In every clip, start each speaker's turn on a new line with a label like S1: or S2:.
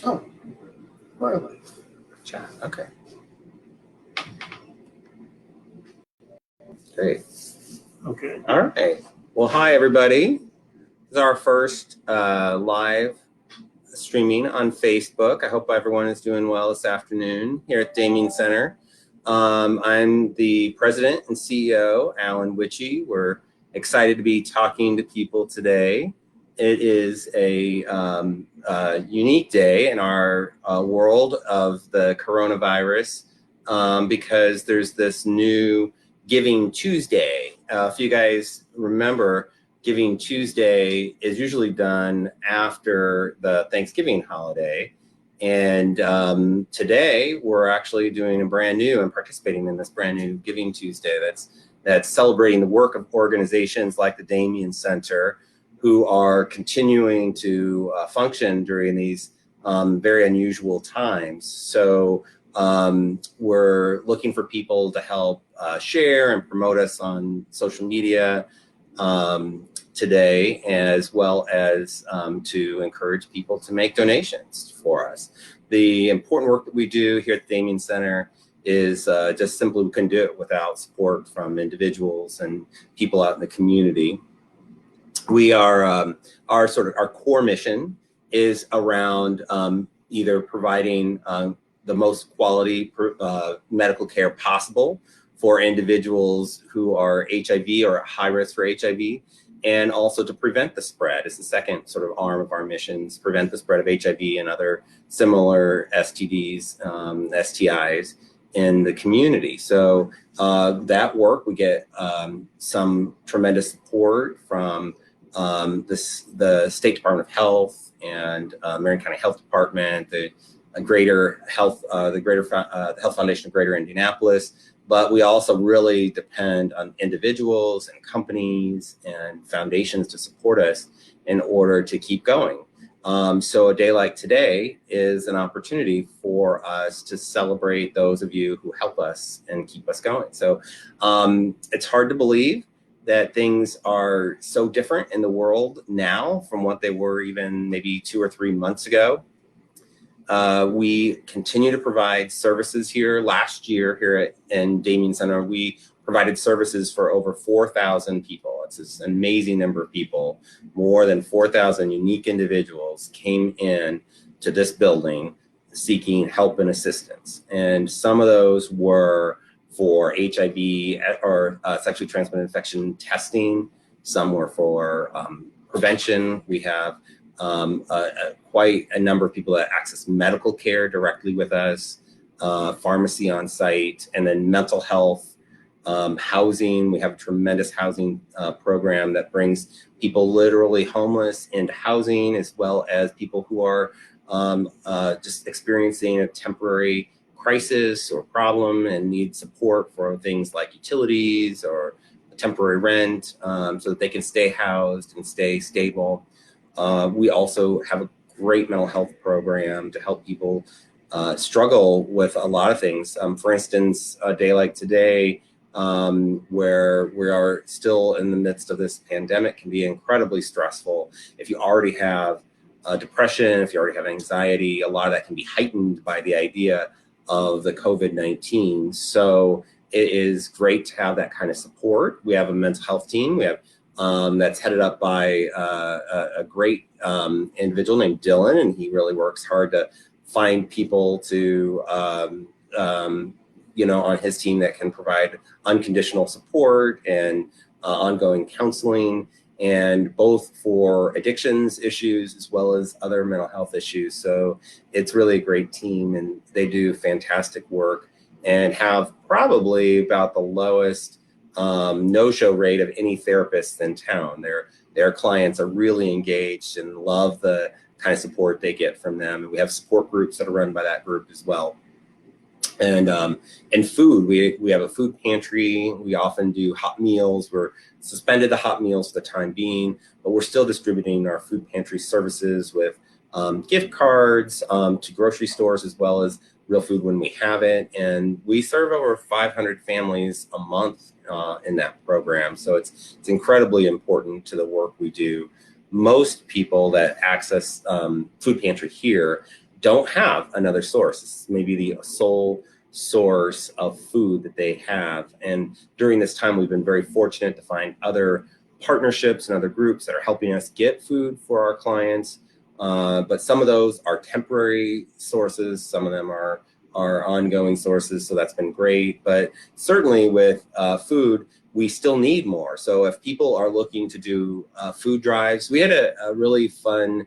S1: Oh, really?
S2: Chat. Okay. Great.
S1: Okay.
S2: All right. Well, hi, everybody. This is our first live streaming on Facebook. I hope everyone is doing well this afternoon here at Damien Center. I'm the president and CEO, Alan Witchey. We're excited to be talking to people today. It is a unique day in our world of the coronavirus because there's this new Giving Tuesday. If you guys remember, Giving Tuesday is usually done after the Thanksgiving holiday. And today we're actually doing a brand new and participating in this brand new Giving Tuesday that's celebrating the work of organizations like the Damien Center, who are continuing to function during these very unusual times. So we're looking for people to help share and promote us on social media today, as well as to encourage people to make donations for us. The important work that we do here at the Damien Center is just simply we couldn't do it without support from individuals and people out in the community. We are our core mission is around either providing the most quality medical care possible for individuals who are HIV or at high risk for HIV, and also to prevent the spread. It's the second sort of arm of our missions, prevent the spread of HIV and other similar STDs, STIs in the community. So that work, we get some tremendous support from the State Department of Health and Marion County Health Department, the Health Foundation of Greater Indianapolis. But we also really depend on individuals and companies and foundations to support us in order to keep going. So a day like today is an opportunity for us to celebrate those of you who help us and keep us going. So it's hard to believe that things are so different in the world now from what they were even maybe 2 or 3 months ago. We continue to provide services here. Last year here in Damien Center, we provided services for over 4,000 people. It's an amazing number of people. More than 4,000 unique individuals came in to this building seeking help and assistance. And some of those were for HIV or sexually transmitted infection testing. Some were for prevention. We have quite a number of people that access medical care directly with us, pharmacy on site, and then mental health, housing. We have a tremendous housing program that brings people literally homeless into housing, as well as people who are just experiencing a temporary crisis or problem and need support for things like utilities or temporary rent, so that they can stay housed and stay stable. We also have a great mental health program to help people struggle with a lot of things. For instance, a day like today, where we are still in the midst of this pandemic, can be incredibly stressful. If you already have depression, if you already have anxiety, a lot of that can be heightened by the idea of the COVID-19. So it is great to have that kind of support. We have a mental health team. We have that's headed up by a great individual named Dylan, and he really works hard to find people to, on his team that can provide unconditional support and ongoing counseling, and both for addictions issues as well as other mental health issues. So it's really a great team, and they do fantastic work and have probably about the lowest no-show rate of any therapist in town. Their clients are really engaged and love the kind of support they get from them. And we have support groups that are run by that group as well. And food, we have a food pantry. We often do hot meals. We're suspended the hot meals for the time being, but we're still distributing our food pantry services with gift cards to grocery stores, as well as real food when we have it. And we serve over 500 families a month in that program. So it's incredibly important to the work we do. Most people that access food pantry here don't have another source. This is maybe the sole source of food that they have. And during this time, we've been very fortunate to find other partnerships and other groups that are helping us get food for our clients. But some of those are temporary sources. Some of them are ongoing sources. So that's been great. But certainly with food, we still need more. So if people are looking to do food drives, we had a really fun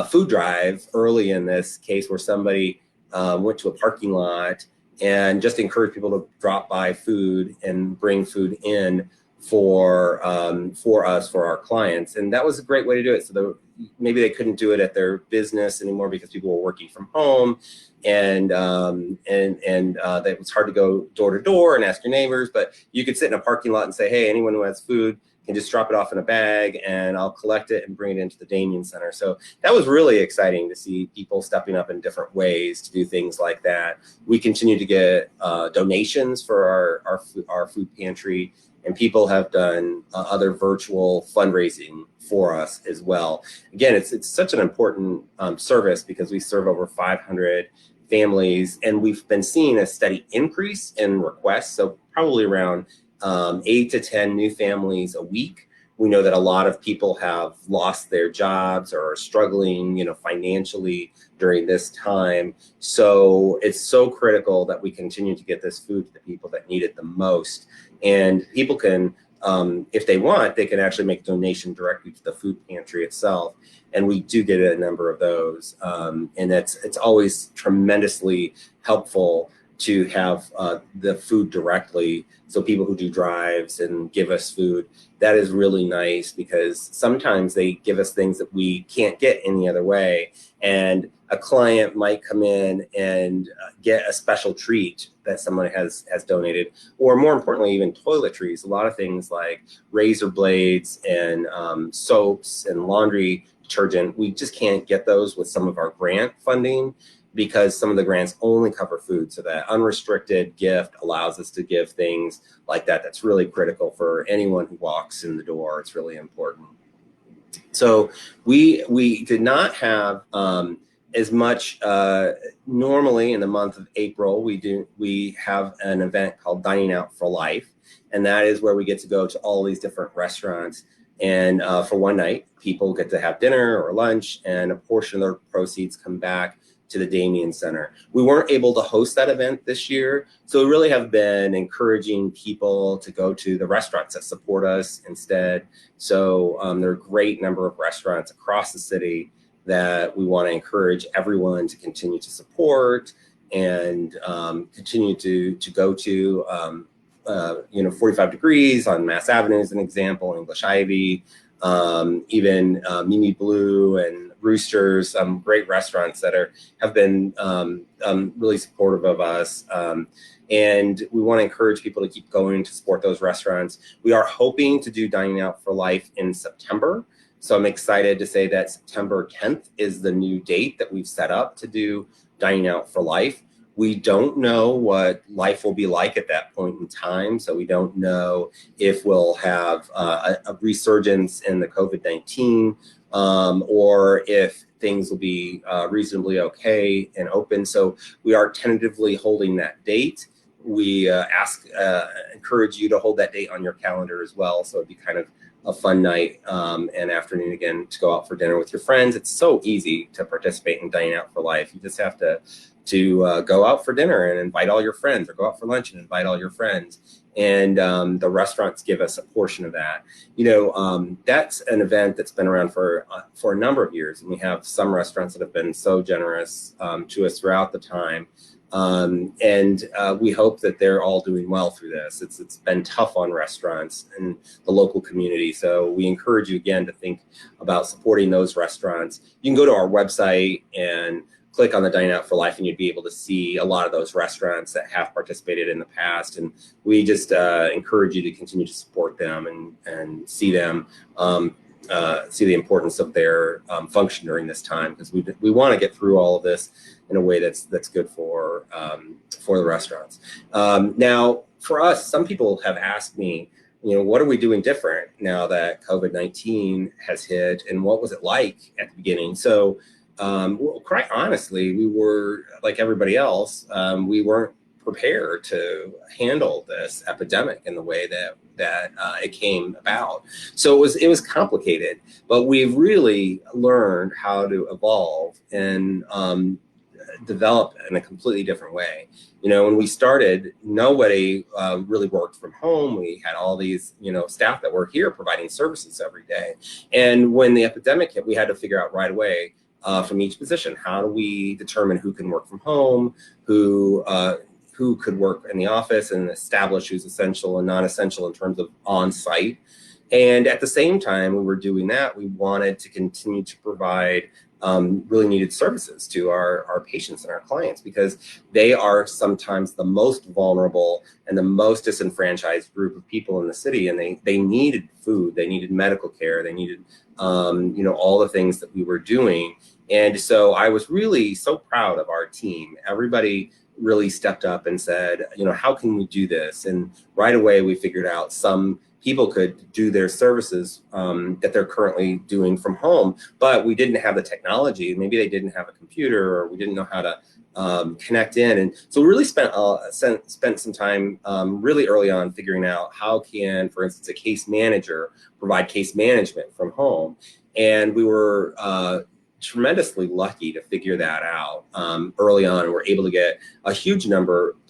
S2: food drive early in this case where somebody went to a parking lot and just encouraged people to drop by food and bring food in for us, for our clients. And that was a great way to do it. So maybe they couldn't do it at their business anymore because people were working from home, and that was hard to go door to door and ask your neighbors, but you could sit in a parking lot and say, hey, anyone who has food can just drop it off in a bag and I'll collect it and bring it into the Damien Center. So that was really exciting to see people stepping up in different ways to do things like that. We continue to get donations for our food pantry, and people have done other virtual fundraising for us as well. Again, it's such an important service because we serve over 500 families, and we've been seeing a steady increase in requests. So probably around 8 to 10 new families a week. We know that a lot of people have lost their jobs or are struggling, financially during this time. So it's so critical that we continue to get this food to the people that need it the most. And people can, if they want, they can actually make a donation directly to the food pantry itself. And we do get a number of those. And it's always tremendously helpful to have the food directly. So people who do drives and give us food, that is really nice because sometimes they give us things that we can't get any other way. And a client might come in and get a special treat that someone has donated, or more importantly, even toiletries. A lot of things like razor blades and soaps and laundry detergent, we just can't get those with some of our grant funding, because some of the grants only cover food. So that unrestricted gift allows us to give things like that. That's really critical for anyone who walks in the door. It's really important. So we did not have as much normally in the month of April. We have an event called Dining Out for Life, and that is where we get to go to all these different restaurants. And for one night, people get to have dinner or lunch, and a portion of their proceeds come back to the Damien Center. We weren't able to host that event this year, so we really have been encouraging people to go to the restaurants that support us instead. So there are a great number of restaurants across the city that we want to encourage everyone to continue to support and continue to go to. 45 Degrees on Mass Avenue is an example, English Ivy, even Mimi Blue and Roosters, great restaurants that have been really supportive of us. And we want to encourage people to keep going to support those restaurants. We are hoping to do Dining Out for Life in September. So I'm excited to say that September 10th is the new date that we've set up to do Dining Out for Life. We don't know what life will be like at that point in time. So we don't know if we'll have a resurgence in the COVID-19 or if things will be reasonably okay and open. So we are tentatively holding that date. We encourage you to hold that date on your calendar as well. So it'd be kind of a fun night and afternoon again to go out for dinner with your friends. It's so easy to participate in Dining Out for Life. You just have to go out for dinner and invite all your friends, or go out for lunch and invite all your friends. And the restaurants give us a portion of that. That's an event that's been around for a number of years. And we have some restaurants that have been so generous to us throughout the time. And we hope that they're all doing well through this. It's been tough on restaurants and the local community. So we encourage you again to think about supporting those restaurants. You can go to our website and click on the Dine Out for Life, and you'd be able to see a lot of those restaurants that have participated in the past. And we just encourage you to continue to support them and see them, see the importance of their function during this time, because we want to get through all of this in a way that's good for the restaurants. Now, for us, some people have asked me, what are we doing different now that COVID-19 has hit, and what was it like at the beginning? So well, quite honestly, we were like everybody else. We weren't prepared to handle this epidemic in the way that it came about. So it was complicated, but we've really learned how to evolve and develop in a completely different way. You know, when we started, nobody really worked from home. We had all these, you know, staff that were here providing services every day. And when the epidemic hit, we had to figure out right away from each position, how do we determine who can work from home, who could work in the office, and establish who's essential and non-essential in terms of on-site. And at the same time we were doing that, we wanted to continue to provide really needed services to our patients and our clients, because they are sometimes the most vulnerable and the most disenfranchised group of people in the city, and they needed food, they needed medical care, they needed you know, all the things that we were doing. And so I was really so proud of our team. Everybody really stepped up and said, you know, how can we do this? And right away we figured out some people could do their services that they're currently doing from home, but we didn't have the technology. Maybe they didn't have a computer, or we didn't know how to connect in. And so we really spent some time really early on figuring out how can, for instance, a case manager provide case management from home. And we were tremendously lucky to figure that out early on. We're able to get a huge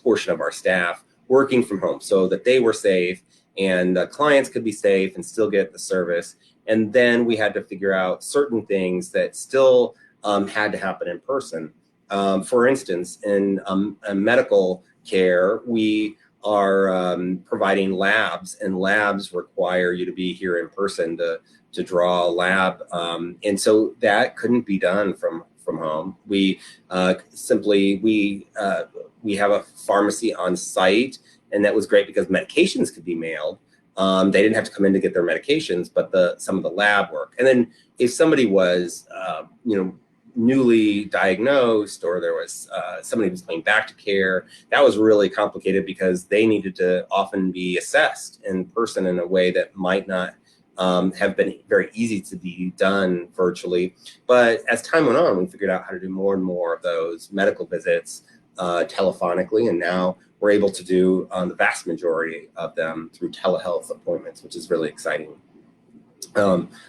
S2: portion of our staff working from home so that they were safe and clients could be safe and still get the service. And then we had to figure out certain things that still had to happen in person. For instance, in medical care, we are providing labs, and labs require you to be here in person to draw a lab. And so that couldn't be done from home. We we have a pharmacy on site, and that was great because medications could be mailed. They didn't have to come in to get their medications, but some of the lab work. And then if somebody was, you know, newly diagnosed, or there was somebody who was coming back to care, that was really complicated because they needed to often be assessed in person in a way that might not have been very easy to be done virtually. But as time went on, we figured out how to do more and more of those medical visits telephonically, and now we're able to do the vast majority of them through telehealth appointments, which is really exciting.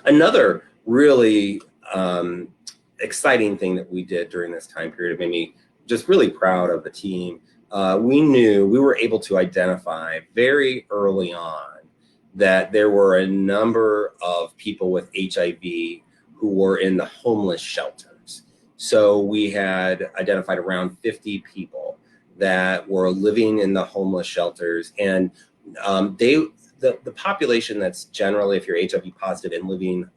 S2: Another really exciting thing that we did during this time period made me just really proud of the team. We were able to identify very early on that there were a number of people with HIV who were in the homeless shelters. So we had identified around 50 people that were living in the homeless shelters, and the population that's generally, if you're HIV positive and living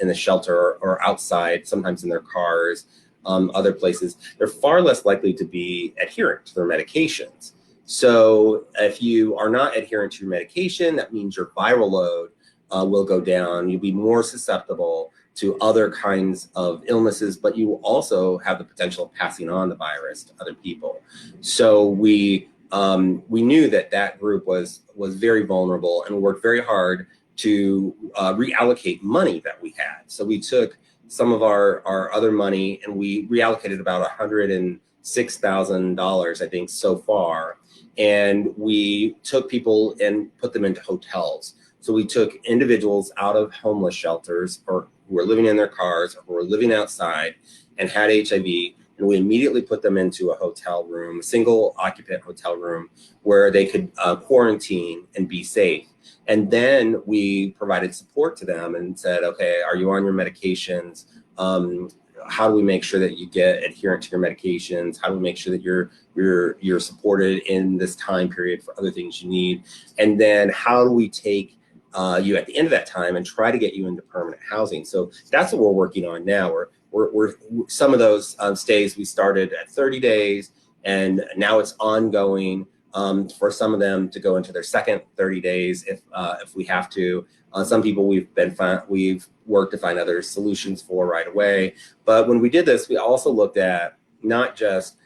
S2: in the shelter or outside, sometimes in their cars, other places, they're far less likely to be adherent to their medications. So if you are not adherent to your medication, that means your viral load will go down. You'll be more susceptible to other kinds of illnesses, but you will also have the potential of passing on the virus to other people. So we knew that group was very vulnerable, and worked very hard to reallocate money that we had. So we took some of our other money and we reallocated about $106,000, I think, so far. And we took people and put them into hotels. So we took individuals out of homeless shelters, or who were living in their cars, or who were living outside and had HIV, and we immediately put them into a hotel room, a single occupant hotel room, where they could quarantine and be safe. And then we provided support to them and said, okay, are you on your medications? How do we make sure that you get adherent to your medications? How do we make sure that you're supported in this time period for other things you need? And then how do we take you at the end of that time and try to get you into permanent housing? So that's what we're working on now. We're some of those stays we started at 30 days, and now it's ongoing for some of them to go into their second 30 days if we have to. Some people we've worked to find other solutions for right away. But when we did this, we also looked at not just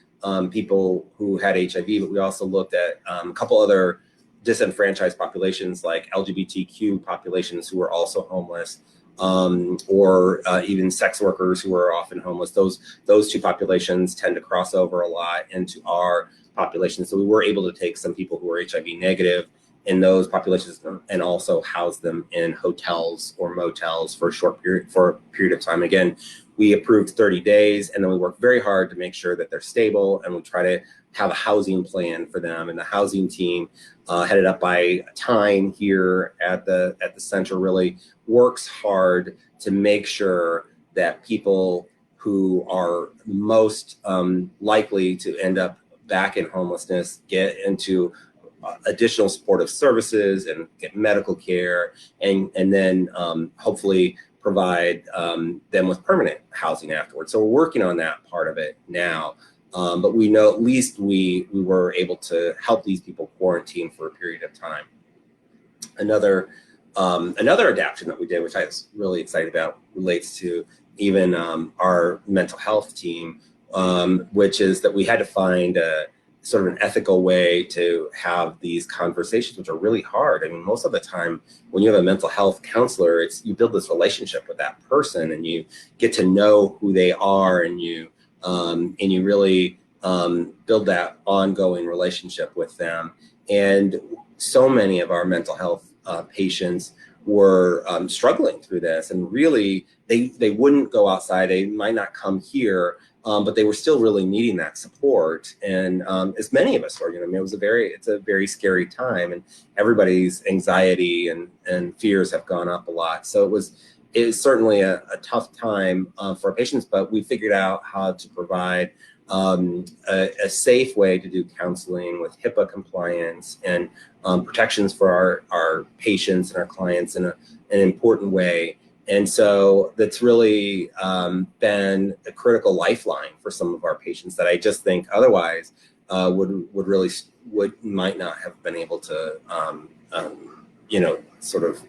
S2: people who had HIV, but we also looked at a couple other disenfranchised populations, like LGBTQ populations who were also homeless. or even sex workers who are often homeless. Those two populations tend to cross over a lot into our population. So we were able to take some people who are HIV negative in those populations and also house them in hotels or motels for a period of time. Again, we approved 30 days, and then we work very hard to make sure that they're stable, and we try to have a housing plan for them. And the housing team, headed up by Tyne here at the center, really works hard to make sure that people who are most likely to end up back in homelessness get into additional supportive services and get medical care, and then hopefully provide them with permanent housing afterwards. So we're working on that part of it now. But we know at least we were able to help these people quarantine for a period of time. Another adaptation that we did, which I was really excited about, relates to even our mental health team, which is that we had to find a sort of an ethical way to have these conversations, which are really hard. I mean, most of the time when you have a mental health counselor, you build this relationship with that person, and you get to know who they are, and you really build that ongoing relationship with them. And so many of our mental health patients were struggling through this, and really they wouldn't go outside. They might not come here, but they were still really needing that support. And as many of us were, I mean, it's a very scary time, and everybody's anxiety and fears have gone up a lot. So it was certainly a tough time for our patients, but we figured out how to provide a safe way to do counseling with HIPAA compliance and protections for our patients and our clients in an important way. And so that's really been a critical lifeline for some of our patients that I just think otherwise might not have been able to sort of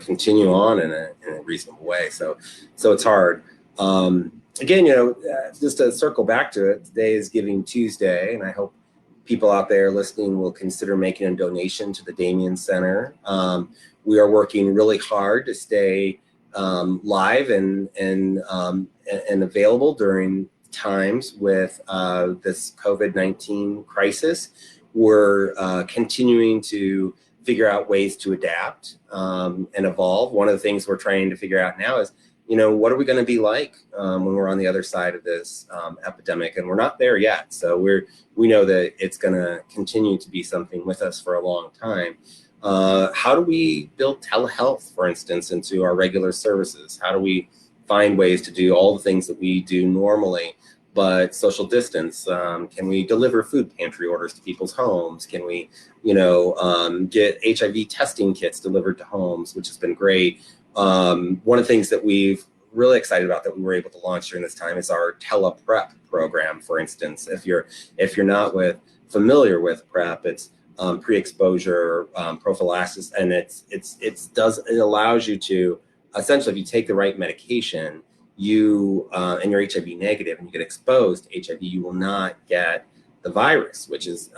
S2: continue on in a reasonable way. So it's hard. Again, just to circle back to it, today is Giving Tuesday, and I hope people out there listening will consider making a donation to the Damien Center. We are working really hard to stay live and available during times with this COVID-19 crisis. We're continuing to figure out ways to adapt and evolve. One of the things we're trying to figure out now is, what are we going to be like when we're on the other side of this epidemic? And we're not there yet. So we know that it's going to continue to be something with us for a long time. How do we build telehealth, for instance, into our regular services? How do we find ways to do all the things that we do normally, but social distance? Can we deliver food pantry orders to people's homes? Can we, get HIV testing kits delivered to homes, which has been great. One of the things that we've really excited about that we were able to launch during this time is our teleprep program. For instance, if you're not familiar with PrEP, it's pre-exposure prophylaxis, and it allows you to essentially, if you take the right medication, and you're HIV negative and you get exposed to HIV, you will not get the virus, which is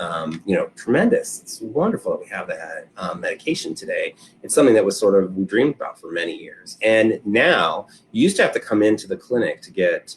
S2: tremendous. It's wonderful that we have that medication today. It's something that was sort of we dreamed about for many years, and now you used to have to come into the clinic to get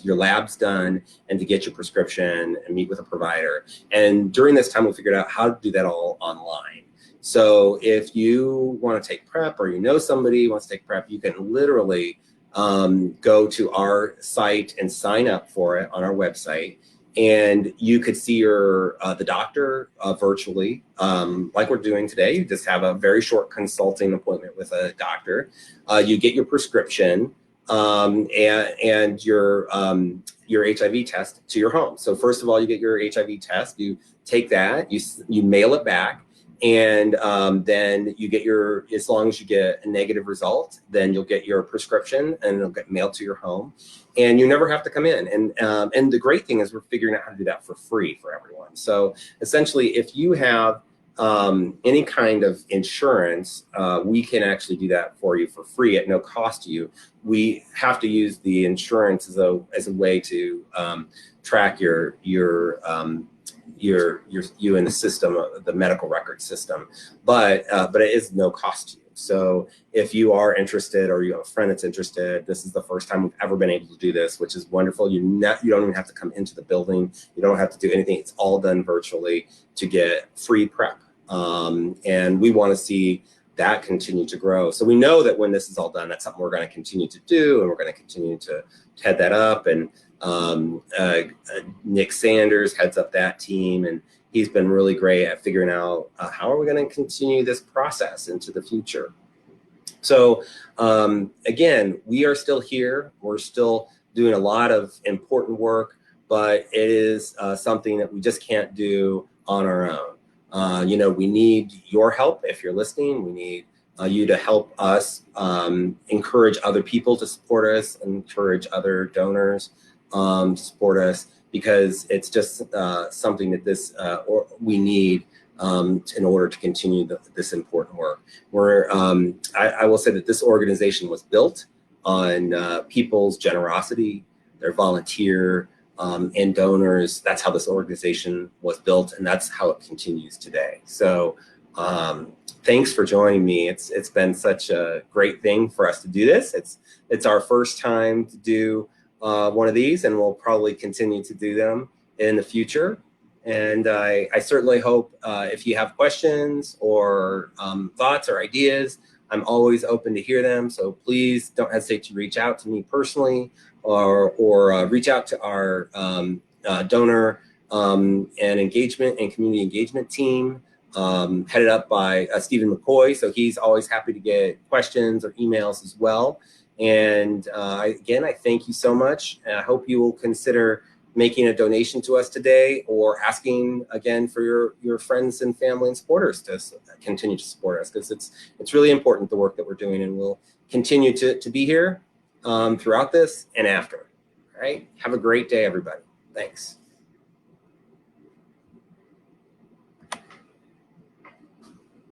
S2: your labs done and to get your prescription and meet with a provider. And during this time, we figured out how to do that all online. So if you want to take PrEP, or somebody who wants to take PrEP, you can literally go to our site and sign up for it on our website. And you could see the doctor virtually, like we're doing today. You just have a very short consulting appointment with a doctor. You get your prescription and your HIV test to your home. So first of all, you get your HIV test. You take that, you mail it back, and then you get as long as you get a negative result, then you'll get your prescription and it'll get mailed to your home, and you never have to come in. And the great thing is we're figuring out how to do that for free for everyone. So essentially, if you have any kind of insurance, we can actually do that for you for free at no cost to you. We have to use the insurance as a way to track you in the system, the medical record system, but it is no cost to you. So if you are interested or you have a friend that's interested, this is the first time we've ever been able to do this, which is wonderful. You don't even have to come into the building. You don't have to do anything. It's all done virtually to get free prep. And we want to see that continue to grow. So we know that when this is all done, that's something we're going to continue to do, and we're going to continue to head that up. And Nick Sanders heads up that team, and he's been really great at figuring out how are we going to continue this process into the future. So again, we are still here. We're still doing a lot of important work, but it is something that we just can't do on our own. You know, we need your help if you're listening. We need you to help us encourage other people to support us, encourage other donors to support us, because it's just something that we need in order to continue this important work. I will say that this organization was built on people's generosity, their volunteer, and donors. That's how this organization was built, and that's how it continues today. So thanks for joining me. It's been such a great thing for us to do this. It's our first time to do one of these, and we'll probably continue to do them in the future. And I certainly hope if you have questions or thoughts or ideas, I'm always open to hear them. So please don't hesitate to reach out to me personally, or reach out to our donor and engagement and community engagement team, headed up by Stephen McCoy. So he's always happy to get questions or emails as well. And again, I thank you so much. And I hope you will consider making a donation to us today, or asking again for your friends and family and supporters to continue to support us, because it's really important, the work that we're doing, and we'll continue to be here throughout this and after. All right. Have a great day, everybody. Thanks.